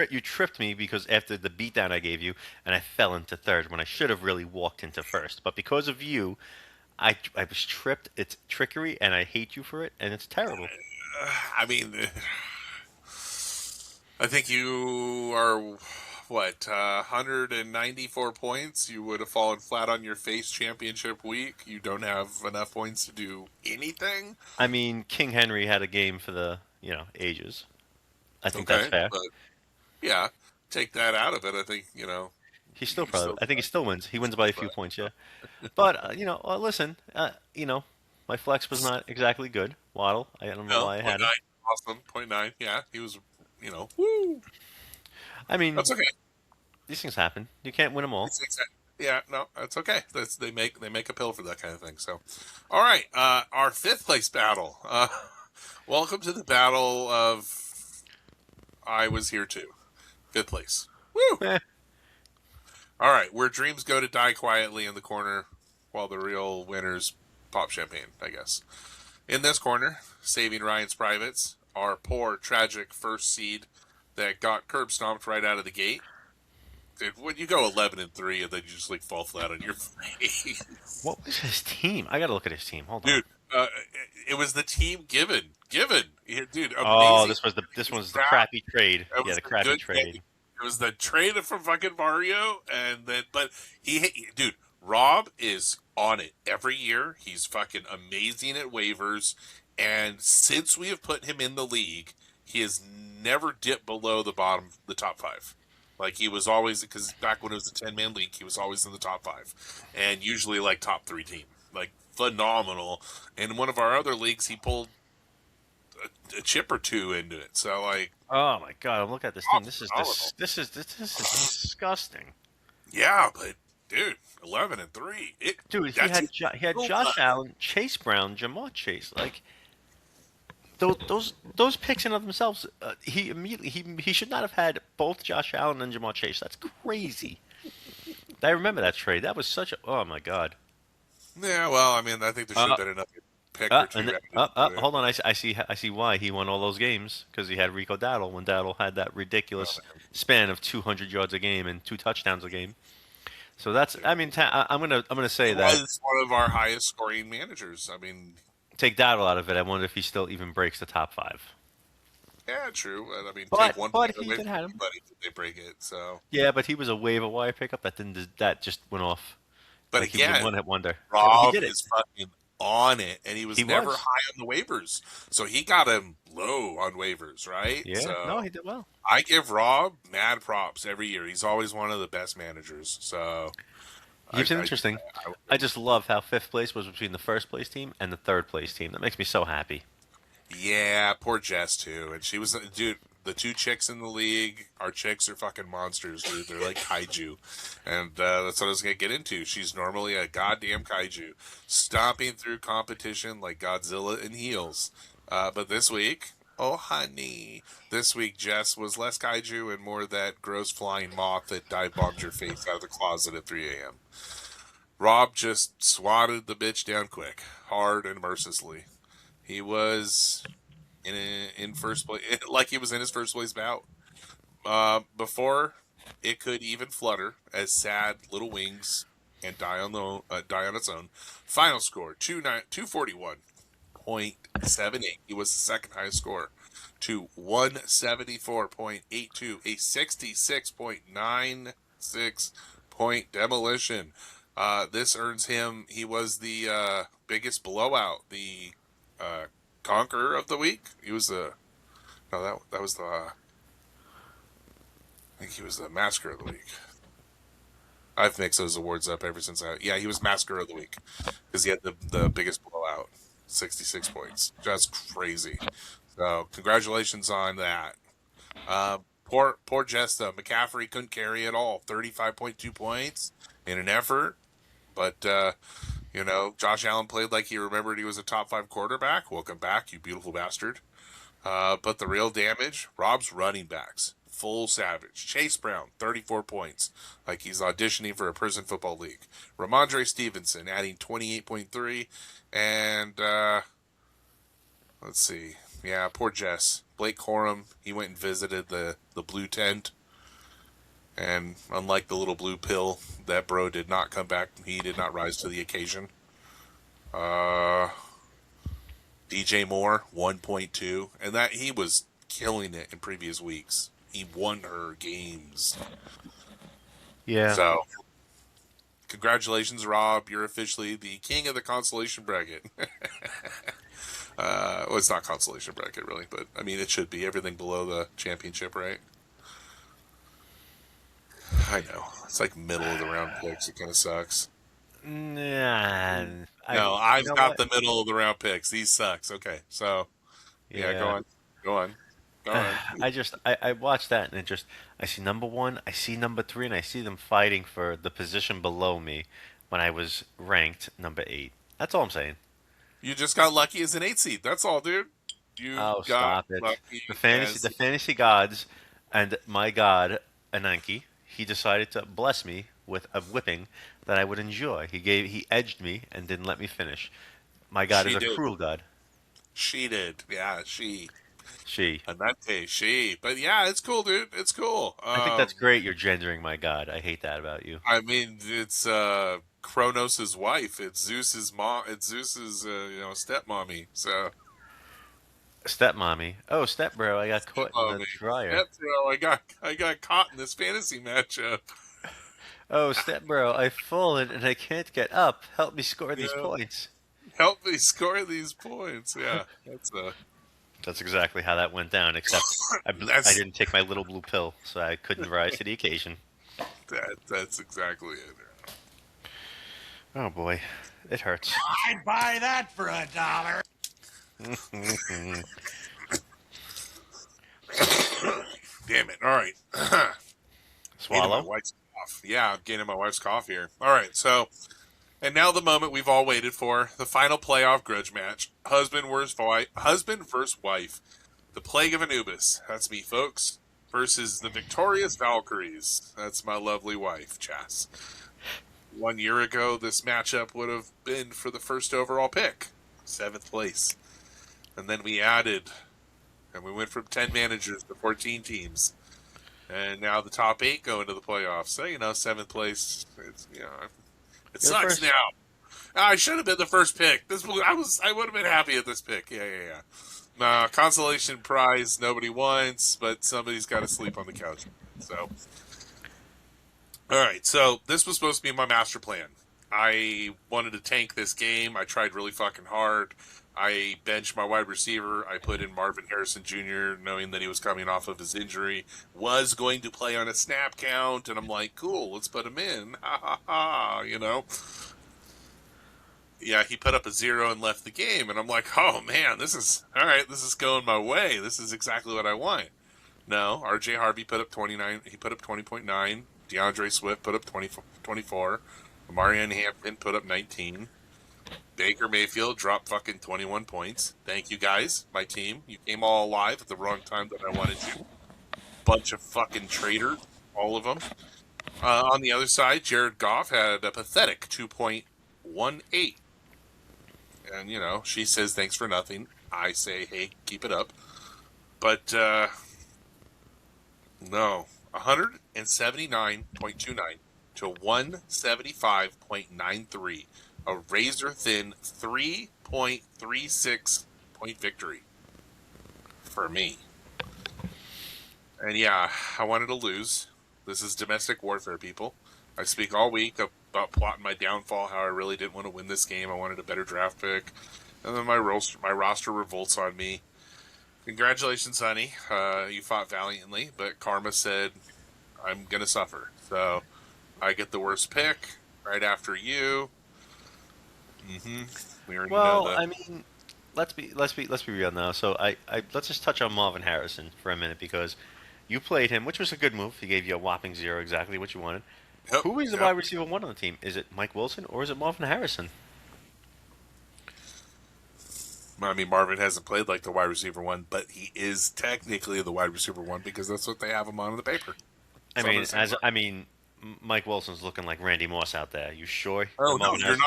You tripped me because after the beatdown I gave you, and I fell into third when I should have really walked into first. But because of you, I was tripped. It's trickery, and I hate you for it, and it's terrible. I mean, I think you are. 194 points. You would have fallen flat on your face championship week. You don't have enough points to do anything. I mean, King Henry had a game for the ages. I think that's fair. But yeah, take that out of it. I think he still probably. I think he still wins. He wins by a few points, yeah. But listen, my flex was not exactly good. Waddle, I don't know why I had him. Awesome, 0.9. Yeah, he was. Woo. I mean, that's okay. These things happen. You can't win them all. Yeah, no, that's okay. They make a pill for that kind of thing. So, all right, our 5th place battle. Welcome to the battle of I was here too. 5th place. Woo! Eh. All right, where dreams go to die quietly in the corner while the real winners pop champagne, I guess. In this corner, saving Ryan's privates, our poor, tragic first seed that got curb stomped right out of the gate. Dude, when you go 11-3 and then you just like fall flat on your face. What was his team? I gotta look at his team. Hold on. Dude, it was the team given. Yeah, dude, amazing. Oh, this was the crappy trade. It was Yeah, the the crappy good trade. trade. It was the trade from fucking Mario, and then but dude, Rob is on it every year. He's fucking amazing at waivers, and since we have put him in the league, he has never dipped below the top 5. Like he was always, because back when it was a 10-man league, he was always in the top 5, and usually like top 3 team, like phenomenal. In one of our other leagues, he pulled a chip or 2 into it. So like, Oh my god! I'm looking at this team. This is disgusting. yeah, but dude, 11-3. Dude, he had Josh Allen, Chase Brown, Jamar Chase. Like those picks in of themselves, he should not have had both Josh Allen and Jamar Chase. That's crazy. I remember that trade. That was such a oh my god. Yeah, well, I mean, I think there should have been another pick or 2. Hold on, I see why he won all those games because he had Rico Dowdle when Dowdle had that ridiculous span of 200 yards a game and 2 touchdowns a game. So that's I mean I'm gonna say he that was one of our highest scoring managers. I mean, take Dowdle out of it. I wonder if he still even breaks the top 5. yeah, true. I mean, But- take one but point he away did from have him. anybody if they break it. So, Yeah, but he was a waiver wire pickup that just went off. but Like he again, was one hit wonder. Rob he did it. is fucking on it, and he was never was. high on the waivers, so he got him low on waivers, right? Yeah, So no, he did well. I give Rob mad props every year. He's always one of the best managers. So It's interesting. I just love how 5th place was between the 1st place team and the 3rd place team. That makes me so happy. Yeah, poor Jess too, and she was dude. The 2 chicks in the league, our chicks are fucking monsters, dude. They're like kaiju, and that's what I was gonna get into. She's normally a goddamn kaiju, stomping through competition like Godzilla in heels. But this week, oh honey, this week Jess was less kaiju and more that gross flying moth that dive bombed your face out of the closet at 3 a.m. Rob just swatted the bitch down quick, hard and mercilessly. He was in first place, like he was in his first place bout. Before it could even flutter as sad little wings and die on its own. Final score 241.78. He was the second highest score to 174.82, a 66.96 point demolition. This earns him. He was the biggest blowout. The conqueror of the week. He was the that was the I think he was the massacre of the week. I've mixed those awards up ever since he was massacre of the week because he had the biggest blowout, 66 points, just crazy. So congratulations on that. Poor Jess though. McCaffrey couldn't carry at all, 35.2 points in an effort, but Josh Allen played like he remembered he was a top 5 quarterback. Welcome back, you beautiful bastard. But the real damage, Rob's running backs, full savage. Chase Brown, 34 points, like he's auditioning for a prison football league. Ramondre Stevenson adding 28.3, and let's see, poor Jess. Blake Corum, he went and visited the blue tent. And unlike the little blue pill, that bro did not come back. He did not rise to the occasion. DJ Moore, 1.2. And that he was killing it in previous weeks. He won her games. Yeah. So, congratulations, Rob. You're officially the king of the consolation bracket. Well, it's not consolation bracket, really. But, I mean, it should be. Everything below the championship, right? I know. It's like middle of the round picks. It kind of sucks. Nah. No, I've got the middle of the round picks. These sucks. Okay, so go on. I watched that and I see number 1, I see number 3, and I see them fighting for the position below me when I was ranked number 8. That's all I'm saying. You just got lucky as an 8 seed. That's all, dude. You Oh, got stop it! lucky The fantasy gods, and my god Ananki. He decided to bless me with a whipping that I would enjoy. He edged me and didn't let me finish. My god is she a did. cruel god. She did. Yeah, she. She. Anante, she. But yeah, it's cool, dude. It's cool. I think that's great. You're gendering my god. I hate that about you. I mean, it's Kronos' wife. It's Zeus's mom. It's Zeus's stepmommy. So Stepmommy. Oh, stepbro, I got caught in the stepmommy. dryer. Stepbro, I got caught in this fantasy matchup. Oh, stepbro, I've fallen and I can't get up. Help me score these Yeah. points. Help me score these points. Yeah, That's exactly how that went down, except I that's didn't take my little blue pill, so I couldn't rise to the occasion. that's exactly it. Oh boy, it hurts. I'd buy that for $1. Damn it! All right, getting my Swallow. wife's cough. Yeah, I'm getting my wife's cough here. All right, so and now the moment we've all waited for: the final playoff grudge match. Husband versus wife. The plague of Anubis. That's me, folks. Versus the victorious Valkyries. That's my lovely wife, Chas. 1 year ago, this matchup would have been for the first overall pick, 7th place. And then we added, and we went from 10 managers to 14 teams. And now the top 8 go into the playoffs. So, 7th place, it sucks now. I should have been the first pick. I would have been happy at this pick. Yeah. Consolation prize nobody wants, but somebody's got to sleep on the couch. So, all right. So this was supposed to be my master plan. I wanted to tank this game. I tried really fucking hard. I benched my wide receiver. I put in Marvin Harrison Jr., knowing that he was coming off of his injury, was going to play on a snap count, and I'm like, cool, let's put him in. Ha ha ha, Yeah, he put up a 0 and left the game, and I'm like, oh man, this is going my way. This is exactly what I want. No, RJ Harvey put up 29. He put up 20.9. DeAndre Swift put up 24. Marion Hampton put up 19. Baker Mayfield dropped fucking 21 points. Thank you guys, my team. You came all alive at the wrong time that I wanted you. Bunch of fucking traitors, all of them. On the other side, Jared Goff had a pathetic 2.18. And, she says thanks for nothing. I say, hey, keep it up. But, no. 179.29 to 175.93. A razor-thin 3.36 point victory for me. And yeah, I wanted to lose. This is domestic warfare, people. I speak all week about plotting my downfall, how I really didn't want to win this game. I wanted a better draft pick. And then my roster revolts on me. Congratulations, honey. You fought valiantly, but karma said I'm going to suffer. So I get the worst pick right after you. We already know that. I mean, let's be real now. So let's just touch on Marvin Harrison for a minute because you played him, which was a good move. He gave you a whopping 0, exactly what you wanted. Yep, Who is the wide receiver 1 on the team? Is it Mike Wilson or is it Marvin Harrison? I mean, Marvin hasn't played like the wide receiver 1, but he is technically the wide receiver 1 because that's what they have him on the paper. Mike Wilson's looking like Randy Moss out there. You sure? Oh no, you're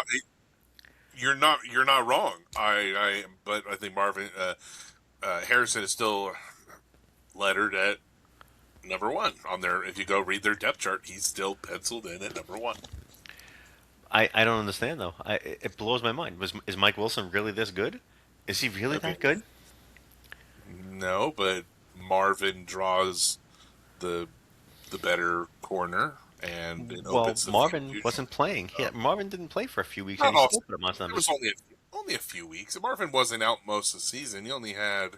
not. You're not wrong. But I think Marvin Harrison is still lettered at number 1 on there. If you go read their depth chart, he's still penciled in at number 1. I don't understand though. It blows my mind. Is Mike Wilson really this good? Is he really that good? No, but Marvin draws the better corner. And Marvin wasn't playing. Marvin didn't play for a few weeks, and he still put up months on it was only a few weeks. Marvin wasn't out most of the season. He only had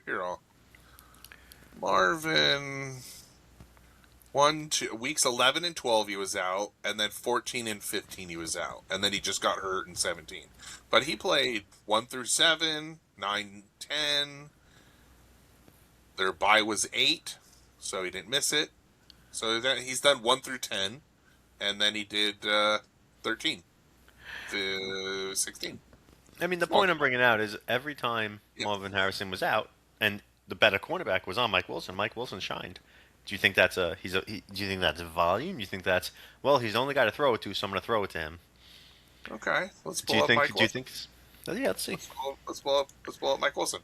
Marvin 2 weeks 11 and 12 he was out, and then 14 and 15 he was out, and then he just got hurt in 17. But he played 1 through 7, 9, 10. Their bye was 8, so he didn't miss it. So he's done 1 through 10. And then he did 13 to 16. I mean, the point I'm bringing out is every time Marvin Harrison was out, and the better cornerback was on Mike Wilson. Mike Wilson shined. Do you think that's do you think that's volume? Do you think that's he's the only guy to throw it to, so I'm going to throw it to him. Okay, let's Do pull you up think? Mike Do you Wilson. think? Yeah, let's see. Let's pull up Mike Wilson.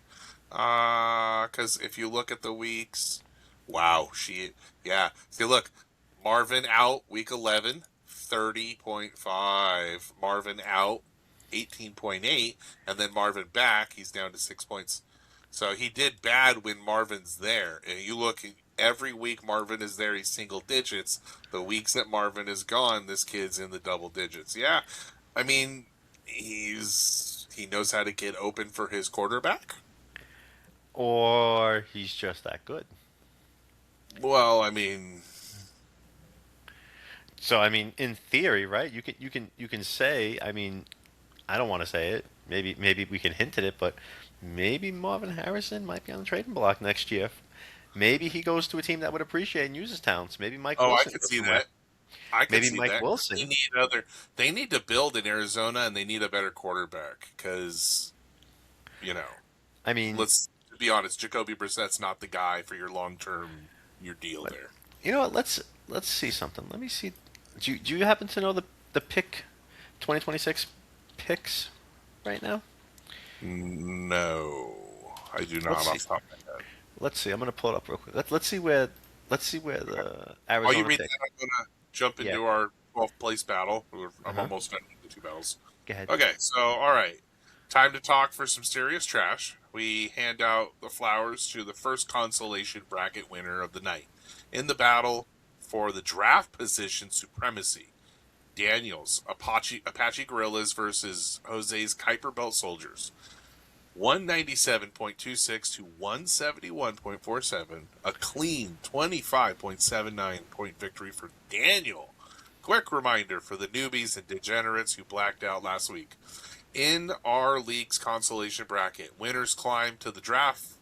Because if you look at the weeks, wow, See, look, Marvin out week 11, 30.5. Marvin out 18.8, and then Marvin back, he's down to 6 points. So he did bad when Marvin's there. And you look every week Marvin is there, he's single digits. The weeks that Marvin is gone, this kid's in the double digits. Yeah, I mean, he knows how to get open for his quarterback. Or he's just that good. Well, I mean, So I mean, in theory, right? You can say. I mean, I don't want to say it. Maybe we can hint at it, but maybe Marvin Harrison might be on the trading block next year. Maybe he goes to a team that would appreciate and use his talents. Maybe Mike I Wilson. could goes see somewhere. that. I could Maybe see Mike that. Wilson. They need to build in Arizona, and they need a better quarterback because, I mean, let's be honest, Jacoby Brissett's not the guy for your your deal there. you know what? Let's see something. Let me see. Do you happen to know the pick 2026 picks right now? No, I do not Let's off see. the top of my head. Let's see. I'm gonna pull it up real quick. Let's see where the Arizona While you read pick. that, I'm going to jump into Yeah. our 12th place battle. I'm Uh-huh. almost done with the two battles. Go ahead. Okay, so, all right. Time to talk for some serious trash. We hand out the flowers to the first consolation bracket winner of the night. In the battle for the draft position supremacy, Daniels, Apache Gorillas versus Jose's Kuiper Belt Soldiers. 197.26 to 171.47. A clean 25.79 point victory for Daniel. Quick reminder for the newbies and degenerates who blacked out last week. In our league's consolation bracket, winners climb the draft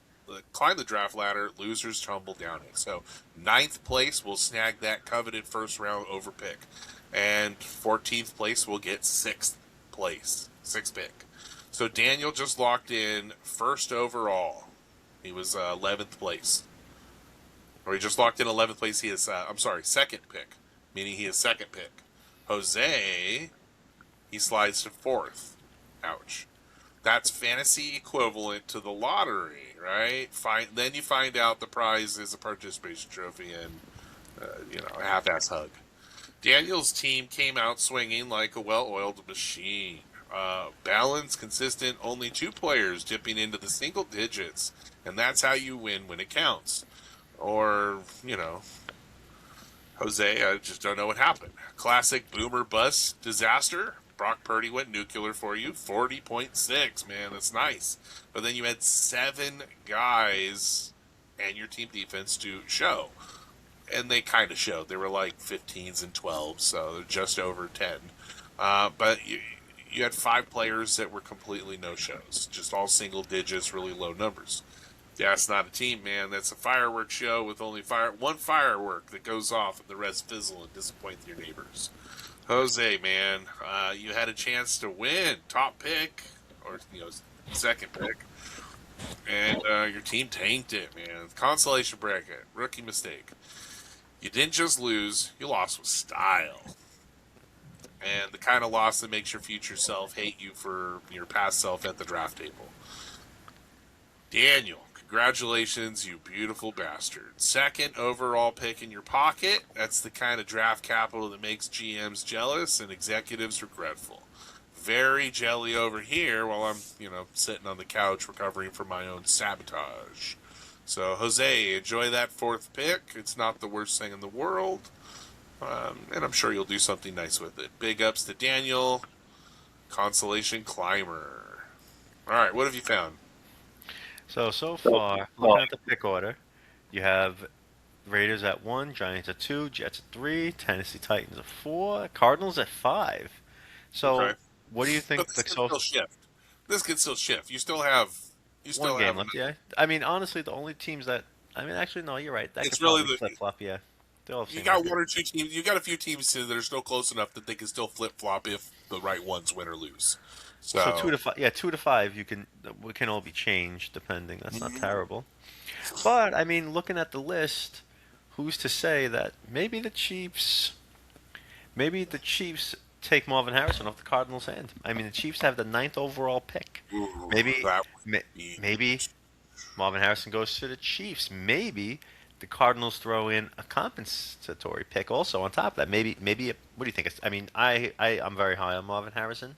ladder, losers tumble down it. So 9th place will snag that coveted first round over pick. And 14th place will get 6th pick. So Daniel just locked in first overall. He was 11th place. Or he just locked in 11th place. He is, second pick. Meaning he is second pick. Jose, he slides to 4th. Ouch. That's fantasy equivalent to the lottery, right? Then you find out the prize is a participation trophy and, a half-ass hug. Daniel's team came out swinging like a well-oiled machine. Balanced, consistent, only 2 players dipping into the single digits, and that's how you win when it counts. Or, Jose, I just don't know what happened. Classic boomer bust disaster. Brock Purdy went nuclear for you. 40.6, man, that's nice. But then you had 7 guys and your team defense to show. And they kind of showed. They were like 15s and 12s, so they're just over 10. But you had 5 players that were completely no-shows. Just all single digits, really low numbers. Yeah, it's not a team, man. That's a fireworks show with only one firework that goes off and the rest fizzle and disappoint your neighbors. Jose, man, you had a chance to win. Top pick, or, second pick. And your team tanked it, man. Consolation bracket. Rookie mistake. You didn't just lose, you lost with style. And the kind of loss that makes your future self hate you for your past self at the draft table. Daniel, congratulations, you beautiful bastard. Second overall pick in your pocket. That's the kind of draft capital that makes GMs jealous and executives regretful. Very jelly over here while I'm, sitting on the couch recovering from my own sabotage. So, Jose, enjoy that 4th pick. It's not the worst thing in the world. And I'm sure you'll do something nice with it. Big ups to Daniel. Consolation Climber. All right, what have you found? So far, looking at the pick order, you have Raiders at 1, Giants at 2, Jets at 3, Tennessee Titans at 4, Cardinals at 5. So, Okay. what do you think? But this can still shift. This can still shift. You still have One game left, yeah. I mean, honestly, the only teams that actually, no, you're right. That It's could probably really flip flop, yeah. They all have the You same got record. one or two teams. You got a few teams that are still close enough that they can still flip flop if the right ones win or lose. So 2 to 5, yeah, 2 to 5. We can all be changed depending. That's not terrible. But I mean, looking at the list, who's to say that maybe the Chiefs take Marvin Harrison off the Cardinals' hand? I mean, the Chiefs have the ninth overall pick. Ooh, Maybe, that ma- would be maybe Marvin Harrison goes to the Chiefs. Maybe the Cardinals throw in a compensatory pick also on top of that. Maybe. What do you think? I mean, I'm very high on Marvin Harrison.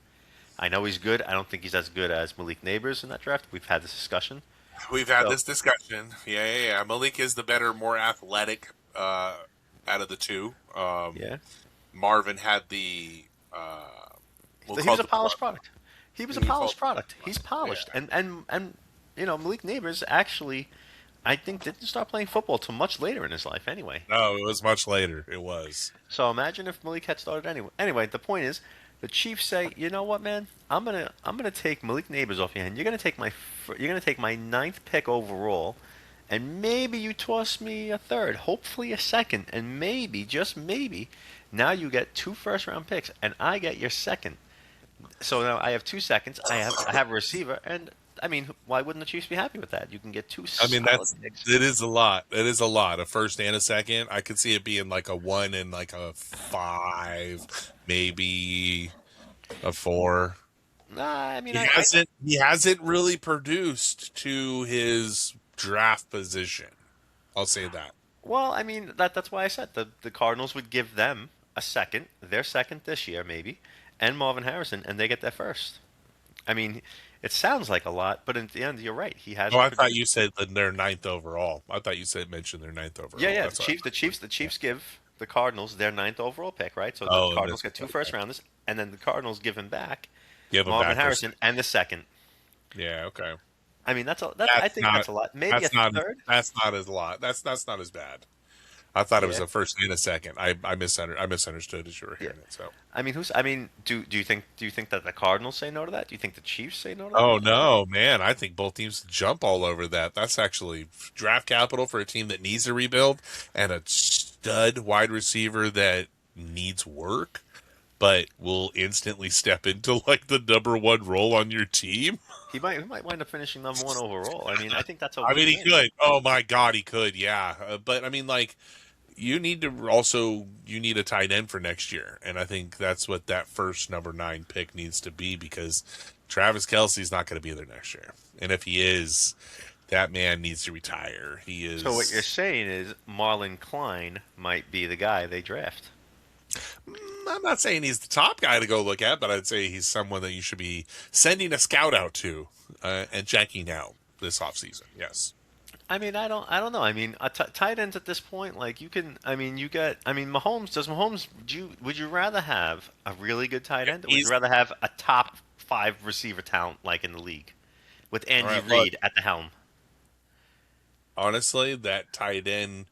I know he's good. I don't think he's as good as Malik Neighbors in that draft. We've had this discussion. We've had So, this discussion. Yeah. Malik is the better, more athletic out of the two. yeah. Marvin had the. We'll He call was a it the polished pro- product. He was a We'll call polished it- product. He's polished, and Malik Neighbors actually, I think, didn't start playing football till much later in his life. Anyway, No, it was much later. It was. so imagine if Malik had started anyway. Anyway, the point is, the Chiefs say, you know what, man, I'm gonna take Malik Neighbors off your hand. You're gonna take my ninth pick overall, and maybe you toss me a third, hopefully a second, and maybe, just maybe, now you get 2 first-round picks, and I get your second. So now I have 2 seconds. I have a receiver, and I mean, why wouldn't the Chiefs be happy with that? You can get 2 I mean, solid picks. it is a lot. It is a lot. A first and a second. I could see it being like a 1 and like a 5, maybe a 4. Nah, I mean, He hasn't really produced to his draft position. I'll say that. well, I mean that's why I said the Cardinals would give them their second this year maybe, and Marvin Harrison, and they get their first. I mean, it sounds like a lot, but in the end, you're right. He has. Oh, I thought you said that they're ninth overall. I thought you mentioned their ninth overall. Yeah. That's what I The Chiefs give the Cardinals their ninth overall pick, right? So Oh, the Cardinals that's- get 2 first rounders, and then the Cardinals give him back give him Marvin back Harrison and the second. Yeah, okay. I mean, I That's think not- that's a lot. Maybe a That's not. third. That's not as a lot. That's not as bad. I thought it was Yeah. a first and a second. I misunderstood as you were hearing it. So. I mean, do you think that the Cardinals say no to that? Do you think the Chiefs say no to that? Oh no, man! I think both teams jump all over that. That's actually draft capital for a team that needs to rebuild and a stud wide receiver that needs work, but will instantly step into like the #1 role on your team. He might wind up finishing #1 overall. I mean, I think that's a I mean, he win. could. Oh my God, he could. Yeah, but I mean, like, you need a tight end for next year, and I think that's what that first #9 pick needs to be because Travis Kelce's not going to be there next year, and if he is, that man needs to retire. He is. So what you're saying is Marlon Klein might be the guy they draft. I'm not saying he's the top guy to go look at, but I'd say he's someone that you should be sending a scout out to and checking out this offseason. Yes. I mean, I don't know. I mean, tight ends at this point, like you can. I mean, Mahomes. Does Mahomes? Would you rather have a really good tight end, or would you rather have a top 5 receiver talent like in the league, with Andy All right, Reid at the helm? Honestly, that tight end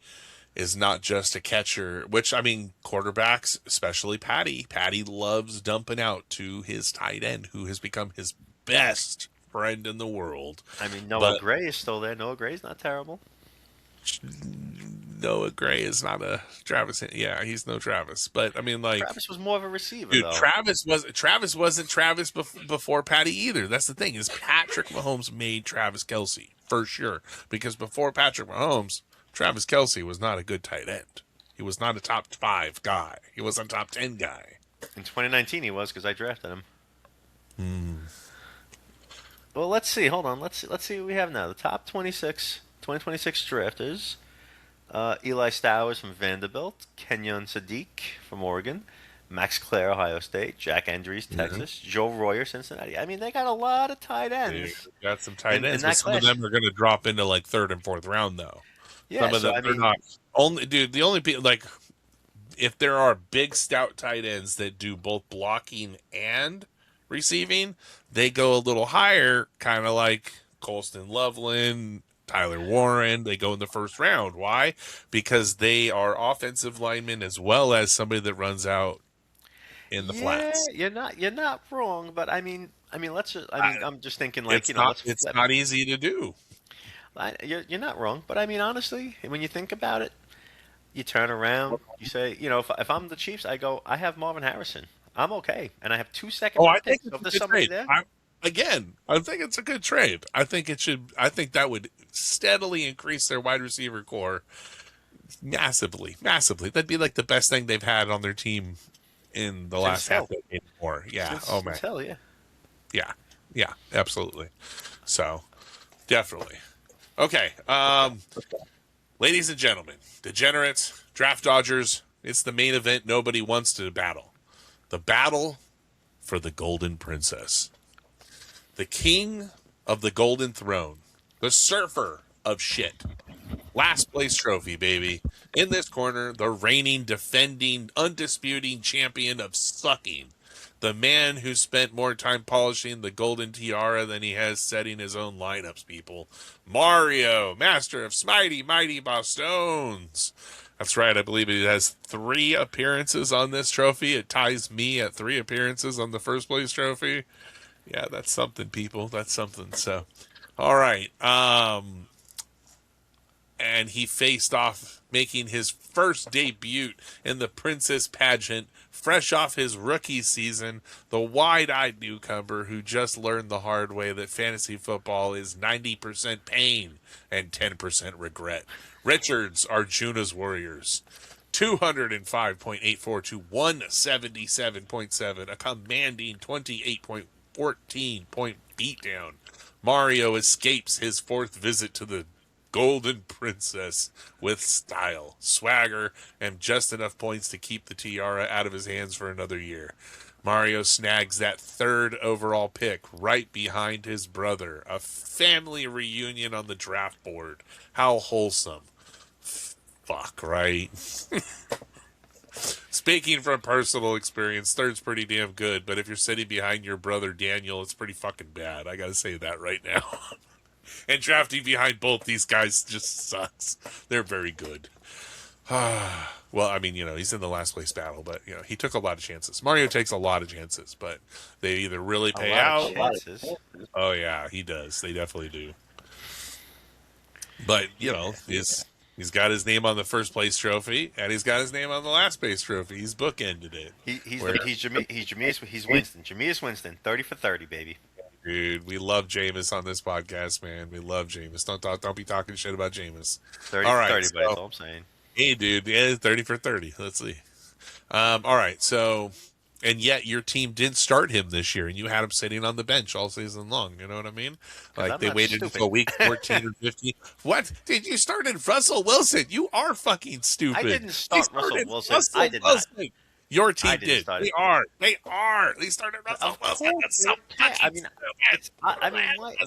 is not just a catcher, which, I mean, quarterbacks, especially Patty loves dumping out to his tight end, who has become his best friend in the world. I mean, Noah Gray is still there. Noah Gray's not terrible. Noah Gray is not a Travis. Yeah, he's no Travis. But I mean, like, Travis was more of a receiver, dude, though. Travis wasn't Travis before Patty either. That's the thing is Patrick Mahomes made Travis Kelce for sure because before Patrick Mahomes, Travis Kelce was not a good tight end. He was not a top 5 guy. He wasn't a top 10 guy. In 2019, he was because I drafted him. Well, let's see. Hold on. Let's see what we have now. The top 2026 drafters. Eli Stowers from Vanderbilt, Kenyon Sadiq from Oregon, Max Clare, Ohio State, Jack Andrews, Texas, Joe Royer, Cincinnati. I mean, they got a lot of tight ends. Dude, got some tight In ends, that but some class. of them are going to drop into like 3rd and 4th round, though. Yeah, Some of them are not. Only, dude, the only people like if there are big stout tight ends that do both blocking and receiving, they go a little higher, kind of like Colston Loveland, Tyler Warren. They go in the 1st round. Why? Because they are offensive linemen as well as somebody that runs out in the flats. You're not wrong, but I mean, I'm just thinking like It's not easy to do. You're not wrong, but I mean, honestly, when you think about it, You turn around, you say, if I'm the Chiefs, I go, I have Marvin Harrison. I'm okay. And I have 2 second Oh, round I think picks. So it's if a there's good somebody trade. there, I think it's a good trade. I think it should. I think that would steadily increase their wide receiver core massively, massively. That'd be like the best thing they've had on their team in the last half hell. decade more. Yeah. Since, Oh man. since hell, yeah. Yeah. Yeah. Absolutely. So definitely. Okay. Ladies and gentlemen, degenerates, draft dodgers. It's the main event. Nobody wants to battle. The battle for the Golden Princess. The king of the Golden Throne. The surfer of shit. Last place trophy, baby. In this corner, the reigning, defending, undisputing champion of sucking. The man who spent more time polishing the golden tiara than he has setting his own lineups, people. Mario, master of Smitey Mighty Bostones. That's right. I believe he has 3 appearances on this trophy. It ties me at 3 appearances on the first place trophy. Yeah, that's something, people. That's something. So, all right. And he faced off, making his first debut in the Princess Pageant, fresh off his rookie season, the wide-eyed newcomer who just learned the hard way that fantasy football is 90% pain and 10% regret. Richards, Arjuna's Warriors. 205.84 to 177.7, a commanding 28.14 point beatdown. Mario escapes his 4th visit to the Golden Princess with style, swagger, and just enough points to keep the tiara out of his hands for another year. Mario snags that 3rd overall pick right behind his brother. A family reunion on the draft board. How wholesome. Fuck, right? Speaking from personal experience, 3rd's pretty damn good, but if you're sitting behind your brother Daniel, it's pretty fucking bad. I gotta say that right now. And drafting behind both these guys just sucks. They're very good. Well, I mean, he's in the last place battle, but, he took a lot of chances. Mario takes a lot of chances, but they either really pay out. Chances. Oh, yeah, he does. They definitely do. But, he's got his name on the first place trophy, and he's got his name on the last place trophy. He's bookended it. He's Winston. Jameis Winston, 30 for 30, baby. Dude, we love Jameis on this podcast, man. We love Jameis. Don't be talking shit about Jameis. 30 all for right, 30, so, that's all I'm saying. Hey, dude, yeah, 30 for 30. Let's see. All right, so, and yet your team didn't start him this year, and you had him sitting on the bench all season long. You know what I mean? Like, they waited until week 14 or 15. What? Did you start in Russell Wilson? You are fucking stupid. I didn't start Russell Wilson. I did not. Your team did. They are. They started Russell Of Wilson. course, So yeah.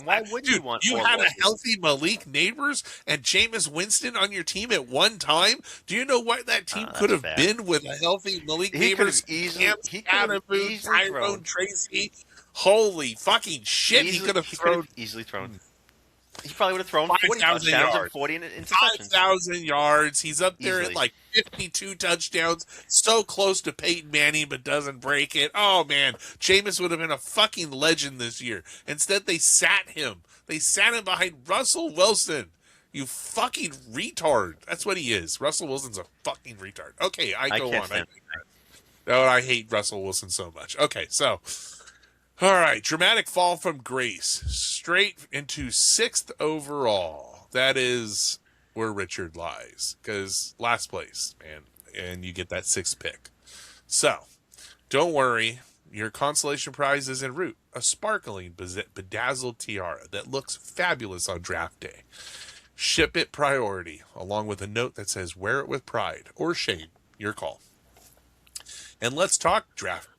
Why would you want? You more had Wilson? a healthy Malik Neighbors and Jameis Winston on your team at one time. Do you know what that team could have been with a healthy Malik Neighbors? He could have easily Tyrone Tracy. Holy fucking shit! He could have thrown easily thrown. He probably would have thrown 40 5,000 touchdowns yards. and 40 interceptions. 5,000 yards. He's up there Easily. at like 52 touchdowns. So close to Peyton Manning, but doesn't break it. Oh, man. Jameis would have been a fucking legend this year. Instead, they sat him. They sat him behind Russell Wilson. You fucking retard. That's what he is. Russell Wilson's a fucking retard. Okay, I go on. I hate Russell Wilson so much. Okay, so... All right, dramatic fall from grace, straight into 6th overall. That is where Richard lies, because last place, man, and you get that 6th pick. So, don't worry, your consolation prize is en route, a sparkling, bedazzled tiara that looks fabulous on draft day. Ship it priority, along with a note that says, wear it with pride, or shame, your call. And let's talk draft.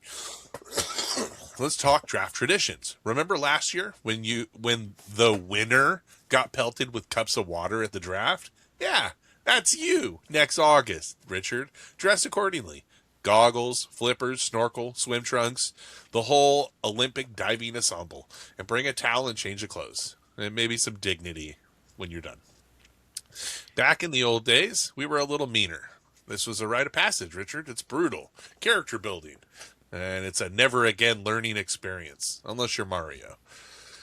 Let's talk draft traditions. Remember last year when the winner got pelted with cups of water at the draft? Yeah, that's you. Next August, Richard. Dress accordingly. Goggles, flippers, snorkel, swim trunks, the whole Olympic diving ensemble. And bring a towel and change of clothes. And maybe some dignity when you're done. Back in the old days, we were a little meaner. This was a rite of passage, Richard. It's brutal. Character building. And it's a never-again learning experience, unless you're Mario.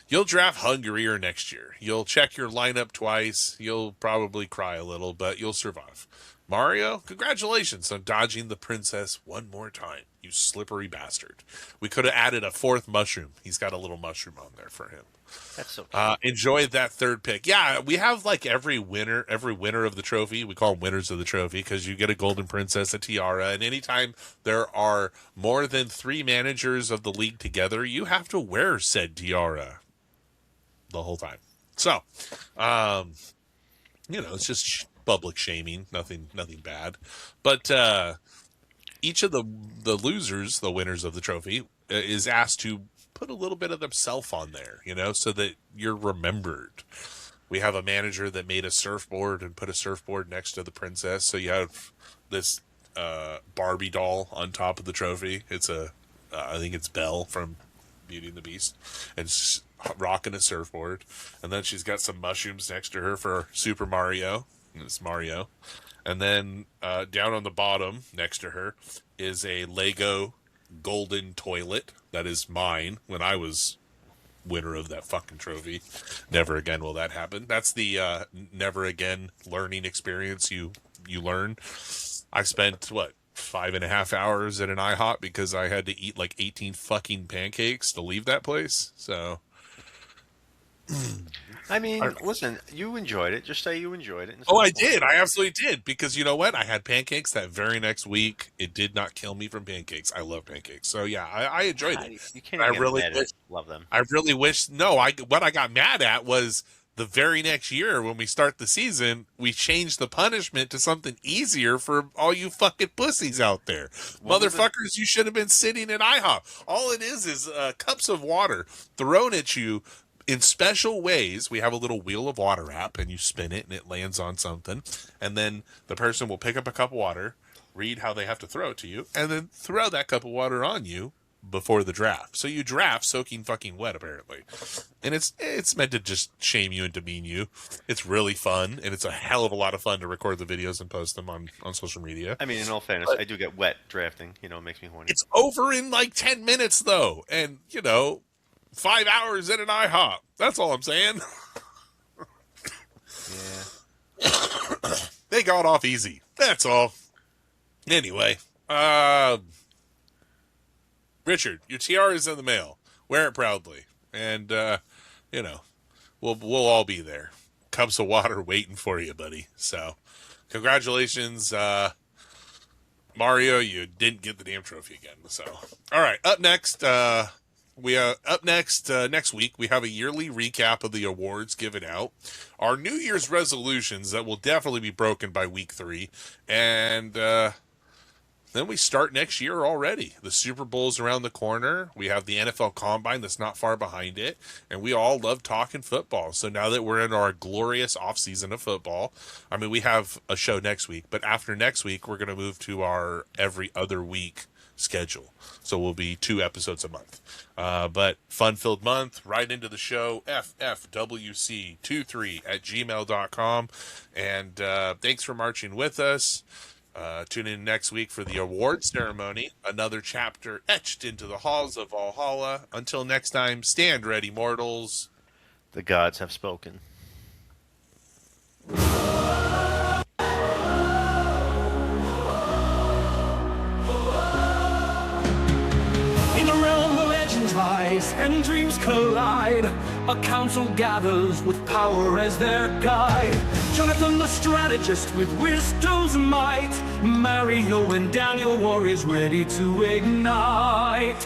You'll draft hungrier next year. You'll check your lineup twice. You'll probably cry a little, but you'll survive. Mario, congratulations on dodging the princess one more time, you slippery bastard. We could have added a fourth mushroom. He's got a little mushroom on there for him. That's so cute. Enjoyed that third pick. Yeah, we have like every winner of the trophy. We call them winners of the trophy because you get a golden princess, a tiara, and anytime there are more than 3 managers of the league together, you have to wear said tiara the whole time. So, it's just public shaming, nothing bad. But each of the losers, the winners of the trophy, is asked to put a little bit of themselves on there, so that you're remembered. We have a manager that made a surfboard and put a surfboard next to the princess, so you have this Barbie doll on top of the trophy. It's I think it's Belle from Beauty and the Beast, and rocking a surfboard. And then she's got some mushrooms next to her for Super Mario. It's Mario. And then down on the bottom next to her is a Lego golden toilet. That is mine when I was winner of that fucking trophy. Never again will that happen. That's the never again learning experience you learn. I spent 5.5 hours at an IHOP because I had to eat like 18 fucking pancakes to leave that place. So I mean, listen, you enjoyed it. Just say you enjoyed it. I did. I absolutely did. Because you know what? I had pancakes that very next week. It did not kill me from pancakes. I love pancakes. So, yeah, I enjoyed it. You can't get mad at love them. I really wish... No, what I got mad at was the very next year when we start the season, we changed the punishment to something easier for all you fucking pussies out there. Motherfuckers, you should have been sitting at IHOP. All it is cups of water thrown at you in special ways. We have a little wheel of water app, and you spin it, and it lands on something. And then the person will pick up a cup of water, read how they have to throw it to you, and then throw that cup of water on you before the draft. So you draft soaking fucking wet, apparently. And it's meant to just shame you and demean you. It's really fun, and it's a hell of a lot of fun to record the videos and post them on social media. I mean, in all fairness, I do get wet drafting. It makes me horny. It's over in like 10 minutes, though. And, 5 hours at an IHOP. That's all I'm saying. Yeah. They got off easy. That's all. Anyway, Richard, your tiara is in the mail. Wear it proudly. And, we'll all be there. Cups of water waiting for you, buddy. So, congratulations, Mario. You didn't get the damn trophy again. So, all right. Up next, next week, we have a yearly recap of the awards given out, our New Year's resolutions that will definitely be broken by week 3, and then we start next year already. The Super Bowl's around the corner. We have the NFL Combine that's not far behind it, and we all love talking football. So now that we're in our glorious offseason of football, I mean, we have a show next week, but after next week, we're going to move to our every other week schedule. So we'll be 2 episodes a month. But fun-filled month, right into the show, ffwc23@gmail.com. And thanks for marching with us. Tune in next week for the award ceremony, another chapter etched into the halls of Valhalla. Until next time, stand ready, mortals. The gods have spoken. And dreams collide. A council gathers with power as their guide. Jonathan the strategist with wisdom's might. Mario and Daniel warriors ready to ignite.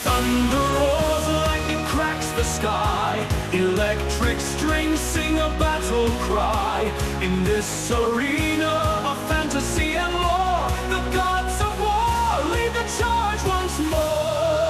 Thunder roars, lightning cracks the sky. Electric strings sing a battle cry. In this arena of fantasy and lore, the gods of war lead the charge once more.